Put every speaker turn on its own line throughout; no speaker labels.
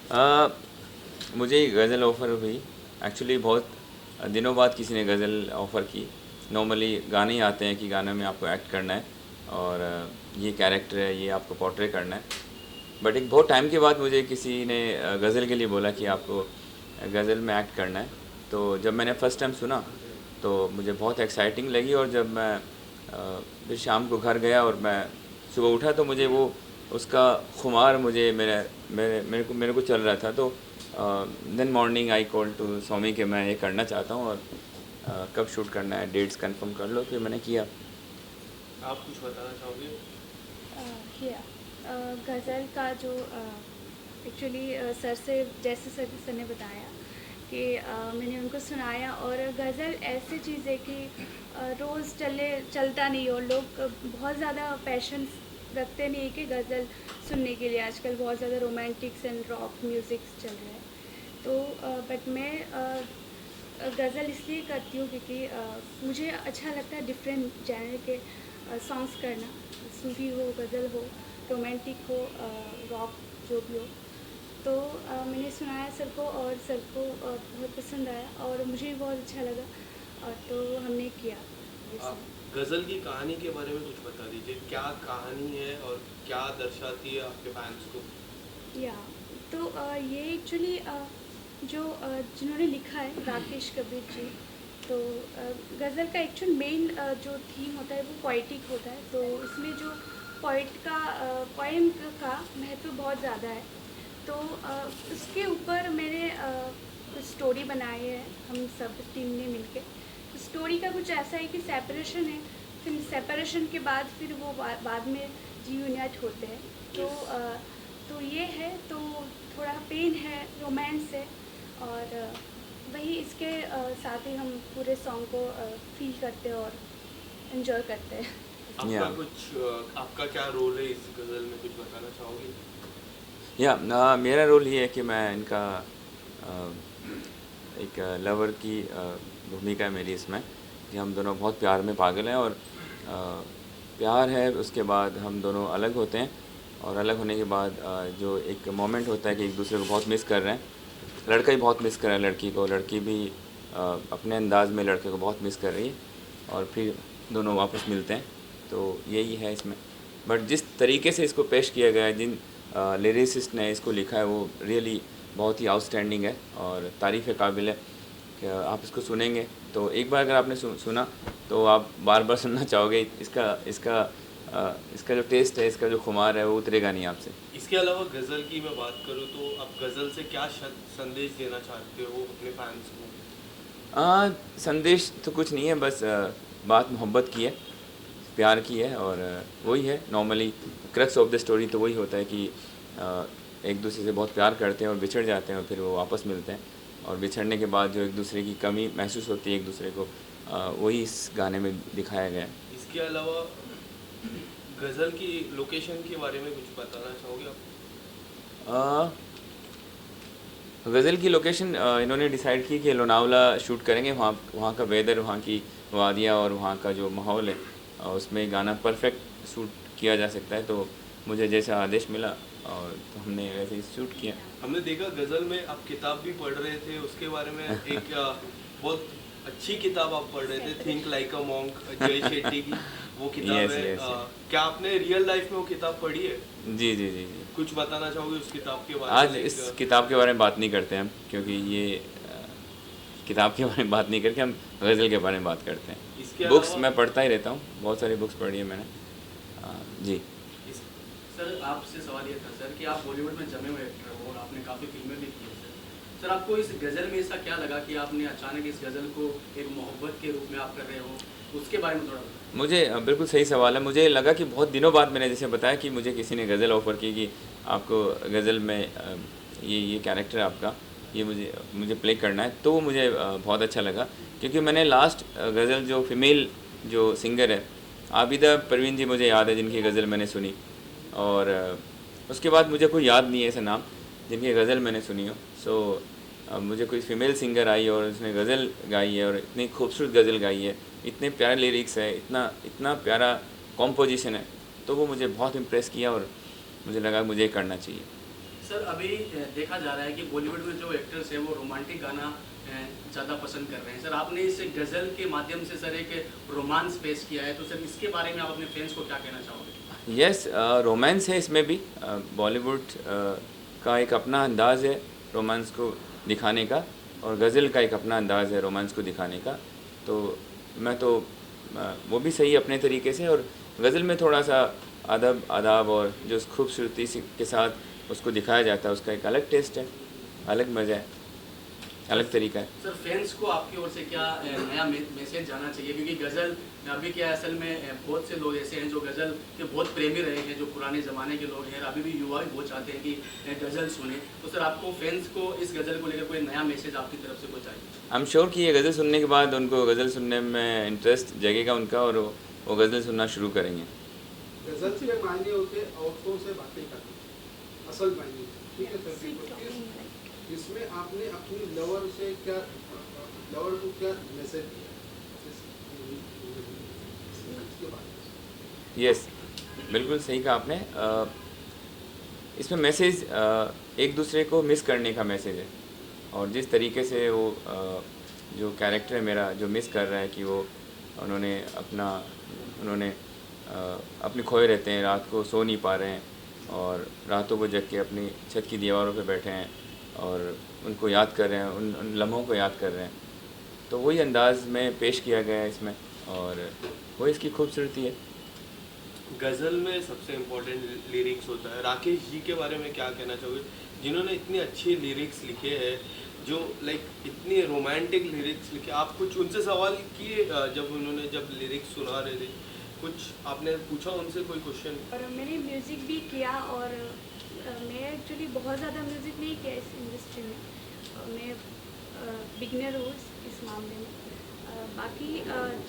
अ, मुझे गज़ल ऑफ़र हुई। एक्चुअली बहुत दिनों बाद किसी ने गज़ल ऑफ़र की। नॉर्मली गाने ही आते हैं कि गाने में आपको एक्ट करना है और ये कैरेक्टर है, ये आपको पोर्ट्रे करना है। बट एक बहुत टाइम के बाद मुझे किसी ने गज़ल के लिए बोला कि आपको गज़ल में एक्ट करना है। तो जब मैंने फ़र्स्ट टाइम सुना तो मुझे बहुत एक्साइटिंग लगी, और जब मैं फिर शाम को घर गया और मैं सुबह उठा तो मुझे वो उसका खुमार मुझे मेरे को चल रहा था। तो then morning I call to Swami कि मैं ये करना चाहता हूँ, और कब शूट करना है, डेट्स कंफर्म कर लो। फिर मैंने किया।
आप कुछ बताना चाहोगे?
किया गज़ल का जो एक्चुअली सर से, जैसे सर ने बताया कि मैंने उनको सुनाया, और गज़ल ऐसी चीज़ है कि रोज़ चलता नहीं, और लोग बहुत ज़्यादा पैशन रखते नहीं है कि गज़ल सुनने के लिए। आजकल बहुत ज़्यादा रोमांटिक्स एंड रॉक म्यूज़िक चल रहा है। तो बट मैं गज़ल इसलिए करती हूँ क्योंकि मुझे अच्छा लगता है डिफरेंट जैनर के सॉन्ग्स करना। सूफी हो, गज़ल हो, रोमांटिक हो, रॉक, जो भी हो। तो मैंने सुनाया सर को, और सर को बहुत पसंद आया और मुझे भी बहुत अच्छा लगा, और तो हमने किया ये
आप
सब।
गज़ल की कहानी के बारे में कुछ बता दीजिए, क्या कहानी है और क्या दर्शाती है आपके फैंस को?
या तो ये एक्चुअली जो जिन्होंने लिखा है, राकेश कबीर जी। तो गज़ल का एक्चुअल मेन जो थीम होता है वो पोइटिक होता है। तो इसमें जो पोइट का पोएम का महत्व बहुत ज़्यादा है। तो उसके ऊपर मैंने कुछ स्टोरी बनाई है, हम सब टीम ने मिलके। तो स्टोरी का कुछ ऐसा है कि सेपरेशन है, फिर सेपरेशन के बाद फिर वो बाद में रीयूनाइट होते हैं। तो
यस।
तो ये है, तो थोड़ा पेन है, रोमांस है, और वही इसके साथ ही हम पूरे सॉन्ग को फील करते हैं और इन्जॉय करते हैं।
या
आपका क्या रोल है इस गज़ल में, कुछ बताना चाहोगे?
मेरा रोल ये है कि मैं इनका अ, एक लवर की भूमिका है मेरी इसमें, कि हम दोनों बहुत प्यार में पागल हैं, और प्यार है, उसके बाद हम दोनों अलग होते हैं, और अलग होने के बाद जो एक मोमेंट होता है कि एक दूसरे को बहुत मिस कर रहे हैं। लड़का भी बहुत मिस कर रहा है लड़की को, लड़की भी अपने अंदाज में लड़के को बहुत मिस कर रही है, और फिर दोनों वापस मिलते हैं। तो यही है इसमें। बट जिस तरीके से इसको पेश किया गया है, जिन लिरिसिस्ट ने इसको लिखा है, वो रियली बहुत ही आउटस्टैंडिंग है और तारीफ़ काबिल है। कि आप इसको सुनेंगे तो एक बार अगर आपने सुना तो आप बार बार सुनना चाहोगे। इसका इसका इसका जो टेस्ट है, इसका जो खुमार है, वो उतरेगा नहीं आपसे।
इसके अलावा गज़ल की मैं बात करूँ तो आप गज़ल से क्या संदेश देना चाहते हो अपने फैंस को?
संदेश तो कुछ नहीं है, बस बात मोहब्बत की है, प्यार की है, और वही है normally crux of the story. तो वही होता है कि एक दूसरे से बहुत प्यार करते हैं और बिछड़ जाते हैं, और फिर वो वापस मिलते हैं, और बिछड़ने के बाद जो एक दूसरे की कमी महसूस होती है एक दूसरे को, वही इस गाने में दिखाया गया है।
इसके अलावा गज़ल की लोकेशन के बारे में कुछ बताना चाहोगे आप?
गज़ल की लोकेशन इन्होंने डिसाइड की कि लोनावला शूट करेंगे। वहाँ वहाँ का वेदर, वहाँ की वादियाँ और वहाँ का जो माहौल है, उसमें गाना परफेक्ट शूट किया जा सकता है। तो मुझे जैसा आदेश मिला, और तो हमने वैसे ही शूट किया।
हमने देखा गज़ल में आप किताब भी पढ़ रहे थे, उसके बारे में एक बहुत अच्छी किताब आप पढ़ रहे थे, थिंक लाइक अ मॉन्क, जय शेट्टी की वो किताब
यस
है।
यस।
क्या आपने रियल लाइफ में वो किताब पढ़ी है?
जी जी जी जी।
कुछ बताना चाहोगे उस किताब के बारे में?
आज इस किताब के बारे में बात नहीं करते हम, क्योंकि ये किताब के बारे में बात नहीं करके हम गज़ल के बारे में बात करते
इसके
हैं। बुक्स
अलावा
मैं पढ़ता ही रहता हूँ, बहुत सारी बुक्स पढ़ी है मैंने। जी।
इस सर आपसे सवाल ये था सर कि आप बॉलीवुड में जमे हुए एक्टर हो और आपने काफ़ी फिल्में भी की हैं सर। सर आपको इस गज़ल में ऐसा क्या लगा कि आपने अचानक इस गज़ल को एक मोहब्बत के रूप में आप कर रहे हो, उसके बारे में थोड़ा बताएं।
मुझे बिल्कुल सही सवाल है। मुझे लगा कि बहुत दिनों बाद, मैंने जैसे बताया कि मुझे किसी ने गज़ल ऑफ़र की कि आपको गज़ल में ये कैरेक्टर आपका, ये मुझे मुझे प्ले करना है। तो वो मुझे बहुत अच्छा लगा, क्योंकि मैंने लास्ट गज़ल जो फ़ीमेल जो सिंगर है, आबिदा परवीन जी मुझे याद है, जिनकी गज़ल मैंने सुनी। और उसके बाद मुझे कोई याद नहीं है ऐसा नाम जिनकी गज़ल मैंने सुनी हो। सो मुझे कोई फ़ीमेल सिंगर आई और उसने गज़ल गाई है, और इतनी खूबसूरत गज़ल गाई है, इतने प्यारे लिरिक्स है, इतना इतना प्यारा कॉम्पोजिशन है। तो वो मुझे बहुत इम्प्रेस किया, और मुझे लगा मुझे करना चाहिए।
सर अभी देखा जा रहा है कि बॉलीवुड में जो एक्टर्स हैं वो रोमांटिक गाना ज़्यादा पसंद कर रहे हैं। सर आपने इस गज़ल के माध्यम से सर एक रोमांस पेश किया है, तो सर इसके बारे में आप अपने फैंस को क्या कहना चाहोगे?
यस, रोमांस है इसमें भी। बॉलीवुड का एक अपना अंदाज़ है रोमांस को दिखाने का, और गज़ल का एक अपना अंदाज़ है रोमांस को दिखाने का। तो मैं तो वो भी सही अपने तरीके से, और गज़ल में थोड़ा सा अदब आदाब और जो खूबसूरती के साथ उसको दिखाया जाता है, उसका एक अलग टेस्ट है, अलग मज़ा है, अलग तरीका है।
सर फैंस को आपकी ओर से क्या नया मैसेज जाना चाहिए, क्योंकि गज़ल अभी क्या असल में बहुत से लोग ऐसे हैं जो गज़ल के बहुत प्रेमी रहे हैं, जो पुराने ज़माने के लोग हैं, अभी भी युवा भी बहुत चाहते हैं कि गज़ल सुने। तो सर आपको फैंस को इस गज़ल को लेकर कोई नया मैसेज आपकी तरफ से कुछ चाहिए?
आई एम श्योर कि ये गज़ल सुनने के बाद उनको गज़ल सुनने में इंटरेस्ट जगेगा उनका, और वो गज़ल सुनना शुरू करेंगे।
गज़ल के मायने होते औरतों से बातें करना, असल मायने, ठीक है सर। इसमें आपने अपनी लवर से क्या, लवर को क्या मैसेज दिया इसके बारे में?
यस, बिल्कुल सही कहा आपने। इसमें मैसेज एक दूसरे को मिस करने का मैसेज है, और जिस तरीके से वो जो कैरेक्टर है मेरा जो मिस कर रहा है कि वो उन्होंने अपने खोए रहते हैं, रात को सो नहीं पा रहे हैं, और रातों को जग के अपनी छत की दीवारों पे बैठे हैं और उनको याद कर रहे हैं, उन लम्हों को याद कर रहे हैं। तो वही अंदाज़ में पेश किया गया है इसमें, और वही इसकी खूबसूरती है।
गज़ल में सबसे इम्पोर्टेंट लिरिक्स होता है। राकेश जी के बारे में क्या कहना चाहोगे, जिन्होंने इतनी अच्छी लिरिक्स लिखे हैं, जो इतनी रोमांटिक लिरिक्स लिखे? आप कुछ उनसे सवाल किए जब लिरिक्स सुना रहे थे, कुछ आपने पूछा उनसे कोई क्वेश्चन?
और मैंने म्यूज़िक भी किया, और मैं एक्चुअली बहुत ज़्यादा म्यूज़िक नहीं किया इस इंडस्ट्री में, मैं बिगनर हूँ इस मामले में। बाकी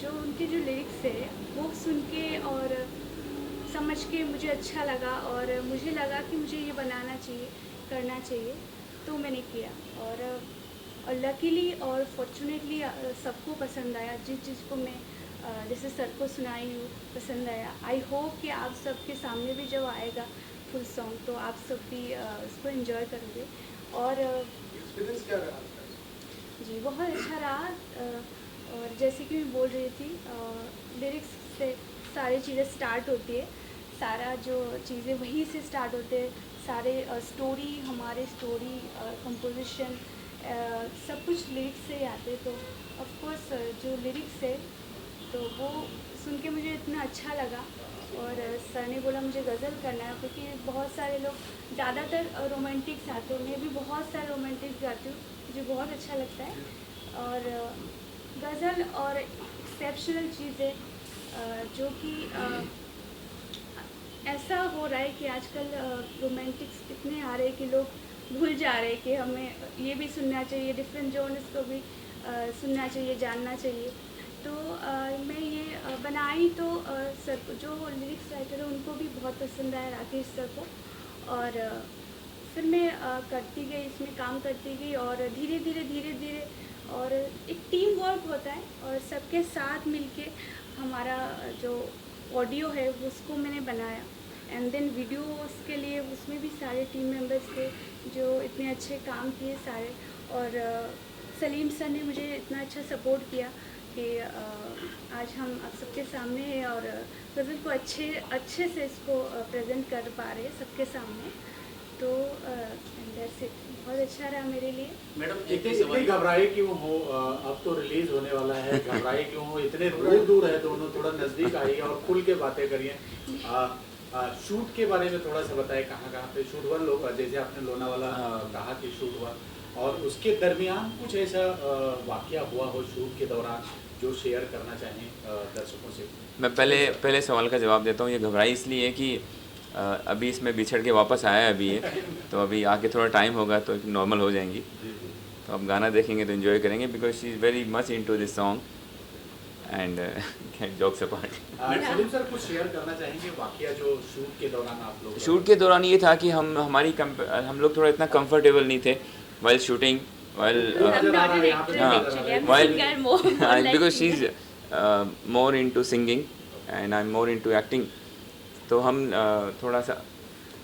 जो उनके जो लिरिक्स है वो सुन के और समझ के मुझे अच्छा लगा, और मुझे लगा कि मुझे ये बनाना चाहिए, करना चाहिए, तो मैंने किया। और लकीली और फॉर्चुनेटली सबको पसंद आया। जिस चीज़ को मैं जैसे सर को सुनाई हूँ पसंद आया। आई होप कि आप सबके सामने भी जब आएगा फुल सॉन्ग तो आप सब भी उसको एंजॉय करोगे। और
एक्सपीरियंस क्या रहा आपका?
जी बहुत अच्छा रहा। और जैसे कि मैं बोल रही थी, लिरिक्स से सारी चीज़ें स्टार्ट होती है, सारा जो चीज़ें वहीं से स्टार्ट होते हैं, सारे स्टोरी, हमारे स्टोरी, कंपोजिशन, सब कुछ लिरिक्स से ही आते। तो ऑफ कोर्स जो लिरिक्स है तो वो सुन के मुझे इतना अच्छा लगा, और सर ने बोला मुझे गज़ल करना है, क्योंकि बहुत सारे लोग ज़्यादातर रोमांटिक्स आते हैं, मैं भी बहुत सारे रोमांटिक्स गाती हूँ, मुझे बहुत अच्छा लगता है। और गज़ल और एक्सेप्शनल चीज़ें जो कि ऐसा हो रहा है कि आजकल रोमांटिक्स इतने आ रहे हैं कि लोग भूल जा रहे हैं कि हमें ये भी सुनना चाहिए, डिफरेंट जॉनर्स को भी सुनना चाहिए, जानना चाहिए। तो मैं ये बनाई तो सर को, जो लिरिक्स राइटर है उनको भी बहुत पसंद आया, राकेश सर को। और फिर मैं करती गई, इसमें काम करती गई, और धीरे धीरे और एक टीम वर्क होता है, और सबके साथ मिलके हमारा जो ऑडियो है उसको मैंने बनाया। एंड देन वीडियोस के लिए उसमें भी सारे टीम मेंबर्स थे जो इतने अच्छे काम किए सारे। और सलीम सर ने मुझे इतना अच्छा सपोर्ट किया कि आज हम आप सबके सामने हैं, और गज़ल को अच्छे से इसको प्रेजेंट कर पा रहे हैं सबके सामने। तो बहुत अच्छा रहा मेरे लिए।
मैडम
इतनी घबराए क्यों हो? अब तो रिलीज होने वाला है, घबराए क्यों हो? इतने दूर है दोनों, थोड़ा नज़दीक आइए और खुल के बातें करिए। शूट के बारे में थोड़ा सा बताएं, कहाँ पे शूट हुआ? लोग जैसे आपने लोनावाला कहा कि शूट हुआ, और उसके दरमियान कुछ ऐसा वाकया हुआ हो शूट के दौरान जो शेयर करना चाहें दर्शकों से?
मैं पहले सवाल का जवाब देता हूँ। ये घबराई इसलिए है कि अभी इसमें बिछड़ के वापस आया है अभी ये, तो अभी आके थोड़ा टाइम होगा तो नॉर्मल हो जाएंगी। तो अब गाना देखेंगे तो एंजॉय करेंगे, because she is very much into this song and jokes apart.
Salim sir कुछ शेयर करना चाहेंगे वाकया जो शूट के दौरान आप लोग?
शूट के दौरान ये था कि हम लोग थोड़ा इतना कंफर्टेबल नहीं थे while shooting, because she is more into singing and I am more into acting. तो हम थोड़ा सा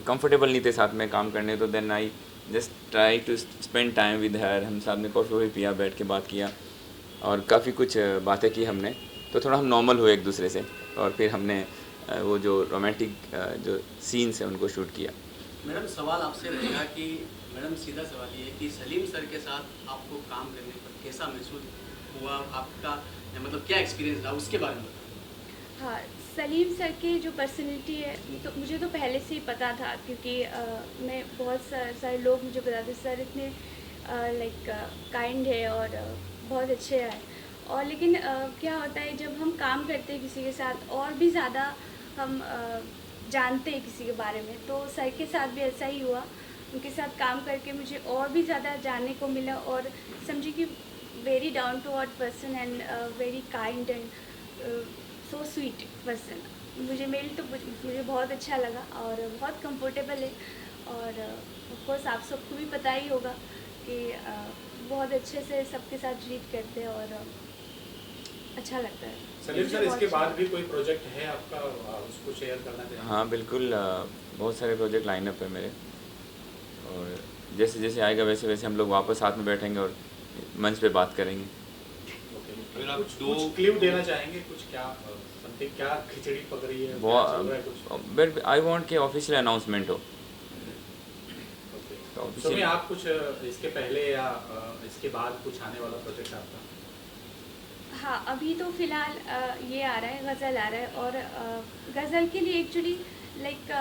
कंफर्टेबल नहीं थे साथ में काम करने, तो then I just try to spend time with her. हम साथ में कॉफ़ी वॉफ़ी पिया, बैठ के बात किया और काफ़ी कुछ बातें की हमने, तो थोड़ा हम नॉर्मल हुए एक दूसरे से, और फिर हमने वो जो रोमांटिक जो सीन्स हैं उनको शूट किया।
मैडम सवाल आपसे रहेगा कि मैडम सीधा सवाल ये है कि सलीम सर के साथ आपको काम करने पर कैसा महसूस हुआ, आपका मतलब क्या एक्सपीरियंस रहा, उसके बारे में बताएं।
हाँ, सलीम सर की जो पर्सनैलिटी है तो मुझे तो पहले से ही पता था, क्योंकि मैं बहुत सारे लोग मुझे बताते सर इतने लाइक काइंड है और बहुत अच्छे हैं। और लेकिन क्या होता है जब हम काम करते हैं किसी के साथ और भी ज़्यादा हम जानते हैं किसी के बारे में, तो सर के साथ भी ऐसा ही हुआ। उनके साथ काम करके मुझे और भी ज़्यादा जानने को मिला, और समझिए कि very down to earth person and very kind and so sweet person. मुझे मुझे बहुत अच्छा लगा और बहुत कंफर्टेबल है। और ऑफ कोर्स आप सबको भी पता ही होगा कि बहुत अच्छे से सबके साथ ट्रीट करते हैं और अच्छा लगता है।
सलीम सर, इसके बाद भी कोई प्रोजेक्ट है आपका, उसको शेयर करना चाहिए?
हाँ बिल्कुल, बहुत सारे प्रोजेक्ट लाइन अप है मेरे, और जैसे जैसे आएगा वैसे वैसे हम लोग वापस साथ में बैठेंगे और मंच पे बात करेंगे।
अगर आप
कुछ क्लू देना चाहेंगे, कुछ क्या समथिंग, क्या खिचड़ी पक रही है, क्या चल रहा है कुछ?
बट आई वांट कि ऑफिशियल अनाउंसमेंट हो। तो
तो
ऑफिशियल
आप कुछ इसके पहले या इसके बाद कुछ आने वाला प्रोजेक्ट आपका?
हाँ, अभी तो फ़िलहाल ये आ रहा है, गज़ल आ रहा है। और गज़ल के लिए actually like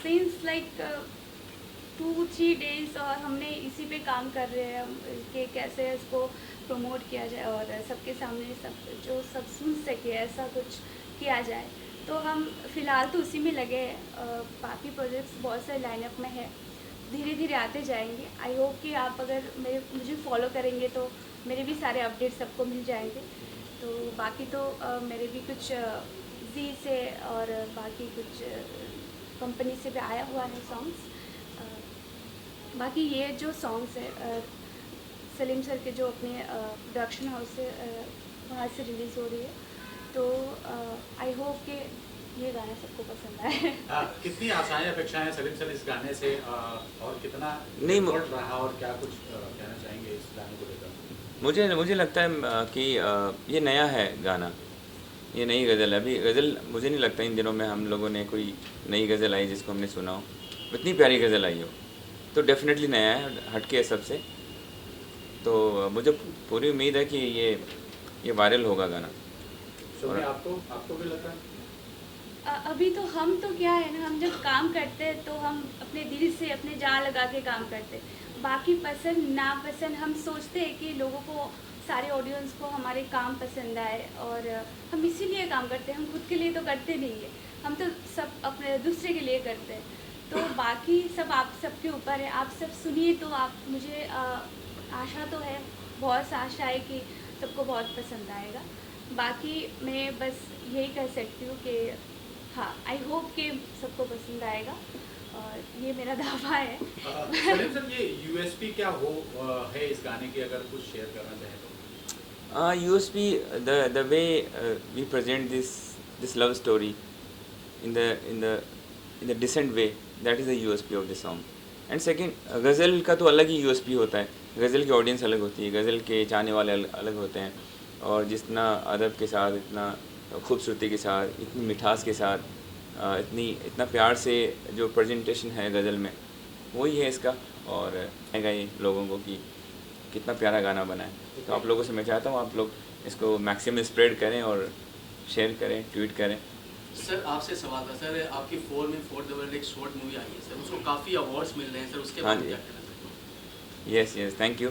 since like 2-3 days और हमने इसी पे काम कर रहे हैं कि कैसे इसको प्रमोट किया जाए और सबके सामने सब सुन सके, ऐसा कुछ किया जाए। तो हम फ़िलहाल तो उसी में लगे हैं। बाकी प्रोजेक्ट्स बहुत सारे लाइनअप में है, धीरे धीरे आते जाएंगे। आई होप कि आप अगर मुझे फॉलो करेंगे तो मेरे भी सारे अपडेट्स सबको मिल जाएंगे। तो बाकी तो मेरे भी कुछ जी से और बाकी कुछ कंपनी से भी आया हुआ है सॉन्ग्स। बाकी ये जो सॉन्ग्स है सलीम सर के जो अपने प्रोडक्शन हाउस से वहाँ से रिलीज़ हो रही है, तो आई होप कि ये गाना सबको पसंद आए।
कितनी आशाएं अपेक्षाएं हैं सलीम सर इस गाने से, और कितना
नहीं,
रिकॉर्ड रहा, और क्या कुछ कहना चाहेंगे इस गाने को लेकर?
मुझे लगता है कि ये नया है गाना, ये नई गज़ल है। अभी गज़ल मुझे नहीं लगता इन दिनों में हम लोगों ने कोई नई गज़ल आई जिसको हमने सुना हो, इतनी प्यारी गज़ल आई हो, तो डेफिनेटली नया है, हटके है सबसे। तो मुझे पूरी उम्मीद है कि ये वायरल होगा गाना।
और आपको भी लगता है?
अभी तो हम तो क्या है ना, हम जब काम करते हैं तो हम अपने दिल से अपने जान लगा के काम करते हैं। बाकी पसंद नापसंद हम सोचते हैं कि लोगों को, सारे ऑडियंस को हमारे काम पसंद आए, और हम इसीलिए काम करते हैं। हम खुद के लिए तो करते नहीं है, हम तो सब अपने दूसरे के लिए करते हैं। तो बाकी सब आप सबके ऊपर है, आप सब सुनिए। तो आप मुझे आशा तो है, बहुत सा आशा है कि सबको बहुत पसंद आएगा। बाकी मैं बस यही कह सकती हूँ कि हाँ, आई होप कि सबको पसंद आएगा, और ये मेरा दावा है।
सलीम सर, ये यूएसपी क्या है इस गाने की, अगर कुछ शेयर करना चाहें तो?
USP, the way we present this love story in the decent way, that is the USP of the song. And second, गज़ल का तो अलग ही USP होता है। गज़ल की ऑडियंस अलग होती है, गज़ल के चाहने वाले अलग होते हैं, और जितना अदब के साथ, इतना खूबसूरती के साथ, इतनी मिठास के साथ, इतना प्यार से जो प्रेजेंटेशन है गज़ल में, वही है इसका। और आएगा ये लोगों को कि कितना प्यारा गाना बना है। तो आप लोगों से मैं चाहता हूँ आप लोग इसको मैक्सिमम स्प्रेड करें और शेयर करें, ट्वीट करें।
सर आपसे सवाल था सर, आपकी 4 में 4 द वर्ल्ड एक शॉर्ट मूवी आई है सर, उसको काफ़ी अवार्ड्स मिल रहे हैं सर, उसके बारे में क्या कहना चाहते हैं?
Yes thank you.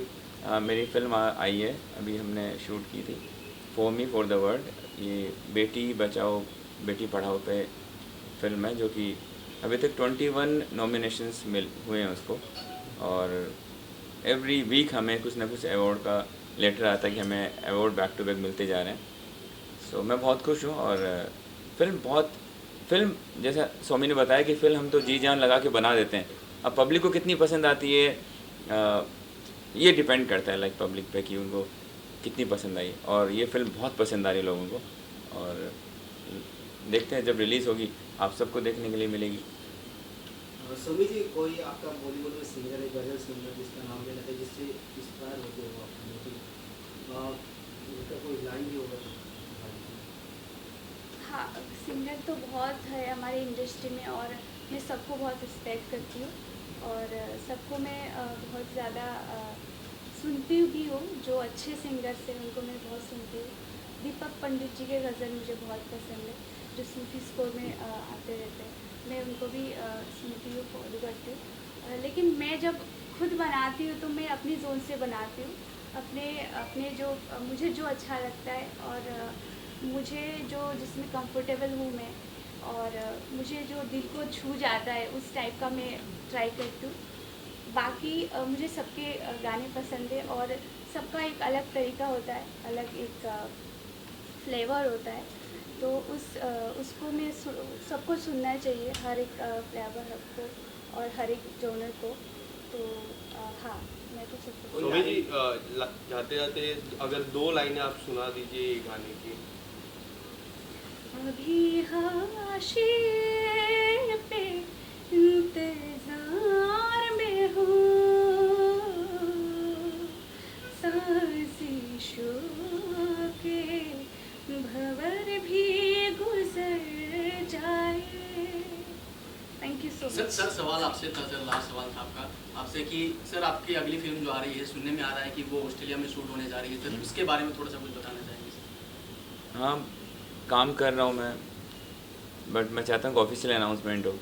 मेरी फिल्म आई है, अभी हमने शूट की थी, 4 मी 4 द वर्ल्ड। ये बेटी बचाओ बेटी पढ़ाओ पे फिल्म है, जो कि अभी तक 21 नॉमिनेशंस हुए हैं उसको, और एवरी वीक हमें कुछ ना कुछ अवार्ड का लेटर आता है कि हमें अवार्ड बैक टू बैक मिलते जा रहे हैं। सो मैं बहुत खुश हूँ। और फिल्म जैसा स्वामी ने बताया कि फिल्म हम तो जी जान लगा के बना देते हैं, अब पब्लिक को कितनी पसंद आती है ये डिपेंड करता है लाइक पब्लिक पे कि उनको कितनी पसंद आई। और ये फिल्म बहुत पसंद आ रही है लोगों को, और देखते हैं जब रिलीज़ होगी आप सबको देखने के लिए मिलेगी।
सुमी जी, कोई आपका बॉलीवुड में सिंगर है, गजल सिंगर जिसका नाम लेना है, जिससे इंस्पायर होते हो आप उनका कोई लाइन भी होगा तो?
हाँ, सिंगर तो बहुत है हमारी इंडस्ट्री में और मैं सबको बहुत रिस्पेक्ट करती हूँ और सबको मैं बहुत ज़्यादा सुनती भी हूँ। जो अच्छे सिंगर्स हैं उनको मैं बहुत सुनती हूँ। दीपक पंडित जी के गज़ल मुझे बहुत पसंद है, जो सूफी स्कोर में आते रहते हैं, मैं उनको भी सुनती हूँ, फॉलो करती हूँ। लेकिन मैं जब खुद बनाती हूँ तो मैं अपनी जोन से बनाती हूँ, अपने जो मुझे जो अच्छा लगता है और मुझे जो जिसमें कंफर्टेबल हूँ मैं और मुझे जो दिल को छू जाता है उस टाइप का मैं ट्राई करती हूँ। बाकी मुझे सबके गाने पसंद है और सबका एक अलग तरीका होता है, अलग एक फ्लेवर होता है, तो उसको मैं सबको सुनना चाहिए, हर एक फ्लेवर को और हर एक जॉनर को। तो हाँ, मैं तो सबको
सुमी जी जाते जाते अगर 2 लाइनें आप सुना दीजिए ये गाने की।
अभी हाशिए पे इंतजार में हूँ, साजिशों के भंवर भी गुजर जाए। Thank you so much.
Sir सवाल आपसे था सर, लास्ट सवाल था आपसे कि सर आपकी अगली फिल्म जो आ रही है, सुनने में आ रहा है कि वो ऑस्ट्रेलिया में शूट होने जा रही है, सर उसके बारे में थोड़ा सा कुछ बताना चाहेंगे सर?
हाँ, काम कर रहा हूँ मैं, बट मैं चाहता हूँ कि ऑफिशियल अनाउंसमेंट हो।